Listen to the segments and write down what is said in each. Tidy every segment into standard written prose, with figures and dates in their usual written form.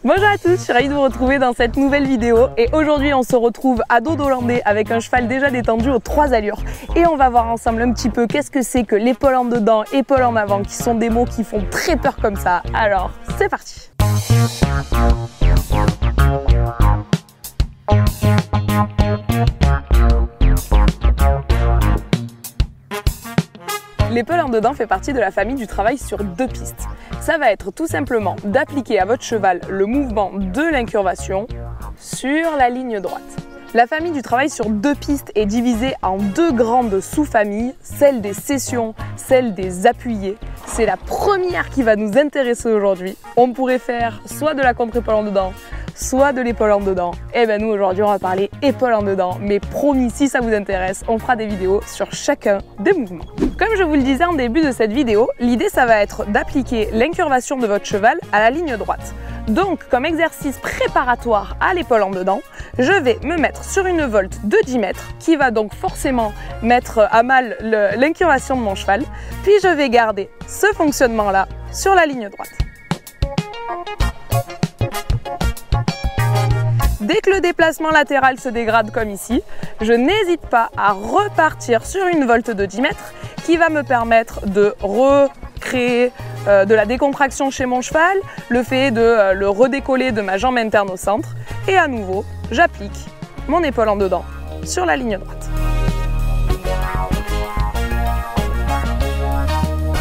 Bonjour à tous, je suis ravie de vous retrouver dans cette nouvelle vidéo et aujourd'hui on se retrouve à dos d'Hollandais avec un cheval déjà détendu aux 3 allures et on va voir ensemble un petit peu qu'est-ce que c'est que l'épaule en dedans, épaule en avant, qui sont des mots qui font très peur comme ça. Alors c'est parti. L'épaule en dedans fait partie de la famille du travail sur 2 pistes. Ça va être tout simplement d'appliquer à votre cheval le mouvement de l'incurvation sur la ligne droite. La famille du travail sur 2 pistes est divisée en 2 grandes sous-familles, celle des cessions, celle des appuyés. C'est la première qui va nous intéresser aujourd'hui. On pourrait faire soit de la contre-épaule en dedans, soit de l'épaule en dedans. Et bien nous aujourd'hui on va parler épaule en dedans, mais promis, si ça vous intéresse, on fera des vidéos sur chacun des mouvements. Comme je vous le disais en début de cette vidéo, l'idée ça va être d'appliquer l'incurvation de votre cheval à la ligne droite. Donc comme exercice préparatoire à l'épaule en dedans, je vais me mettre sur une volte de 10 mètres qui va donc forcément mettre à mal l'incurvation de mon cheval, puis je vais garder ce fonctionnement là sur la ligne droite. Dès que le déplacement latéral se dégrade comme ici, je n'hésite pas à repartir sur une volte de 10 mètres qui va me permettre de recréer de la décontraction chez mon cheval, le fait de le redécoller de ma jambe interne au centre et à nouveau, j'applique mon épaule en dedans sur la ligne droite.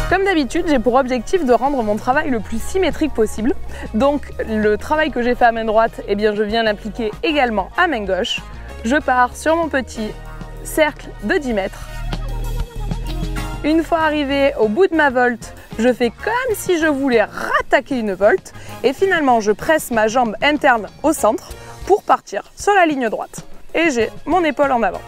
Comme d'habitude, j'ai pour objectif de rendre mon travail le plus symétrique possible. Donc le travail que j'ai fait à main droite, eh bien, je viens l'appliquer également à main gauche. Je pars sur mon petit cercle de 10 mètres. Une fois arrivé au bout de ma volte, je fais comme si je voulais rattaquer une volte et finalement je presse ma jambe interne au centre pour partir sur la ligne droite. Et j'ai mon épaule en avant.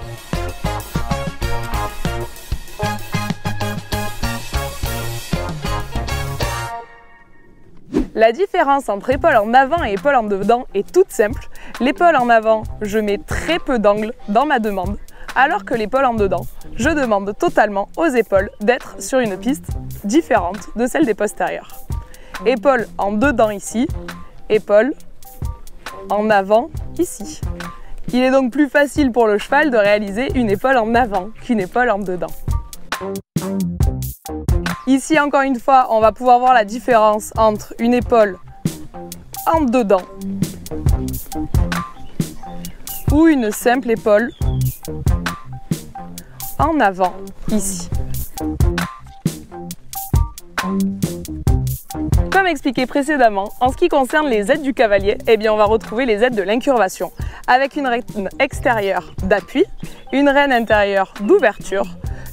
La différence entre épaule en avant et épaule en dedans est toute simple. L'épaule en avant, je mets très peu d'angle dans ma demande, alors que l'épaule en dedans, je demande totalement aux épaules d'être sur une piste différente de celle des postérieures. Épaule en dedans ici, épaule en avant ici. Il est donc plus facile pour le cheval de réaliser une épaule en avant qu'une épaule en dedans. Ici, encore une fois, on va pouvoir voir la différence entre une épaule en dedans ou une simple épaule en avant, ici. Comme expliqué précédemment, en ce qui concerne les aides du cavalier, eh bien on va retrouver les aides de l'incurvation avec une reine extérieure d'appui, une reine intérieure d'ouverture,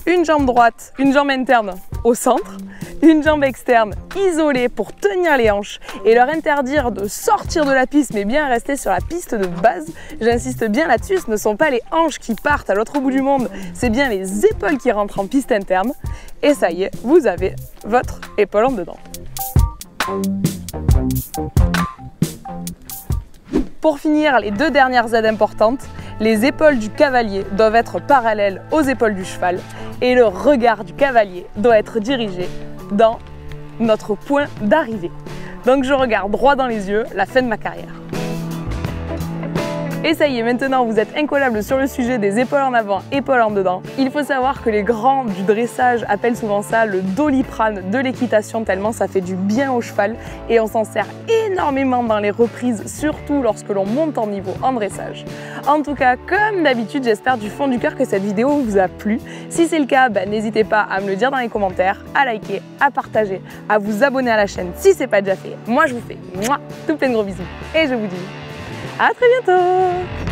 une jambe droite, une jambe interne au centre, une jambe externe isolée pour tenir les hanches et leur interdire de sortir de la piste mais bien rester sur la piste de base. J'insiste bien là-dessus, ce ne sont pas les hanches qui partent à l'autre bout du monde, c'est bien les épaules qui rentrent en piste interne. Et ça y est, vous avez votre épaule en dedans. Pour finir, les 2 dernières aides importantes, les épaules du cavalier doivent être parallèles aux épaules du cheval et le regard du cavalier doit être dirigé dans notre point d'arrivée. Donc je regarde droit dans les yeux la fin de ma carrière. Et ça y est, maintenant vous êtes incollable sur le sujet des épaules en avant, épaules en dedans. Il faut savoir que les grands du dressage appellent souvent ça le doliprane de l'équitation, tellement ça fait du bien au cheval et on s'en sert énormément dans les reprises, surtout lorsque l'on monte en niveau en dressage. En tout cas, comme d'habitude, j'espère du fond du cœur que cette vidéo vous a plu. Si c'est le cas, n'hésitez pas à me le dire dans les commentaires, à liker, à partager, à vous abonner à la chaîne si ce n'est pas déjà fait. Moi je vous fais tout plein de gros bisous et je vous dis à très bientôt!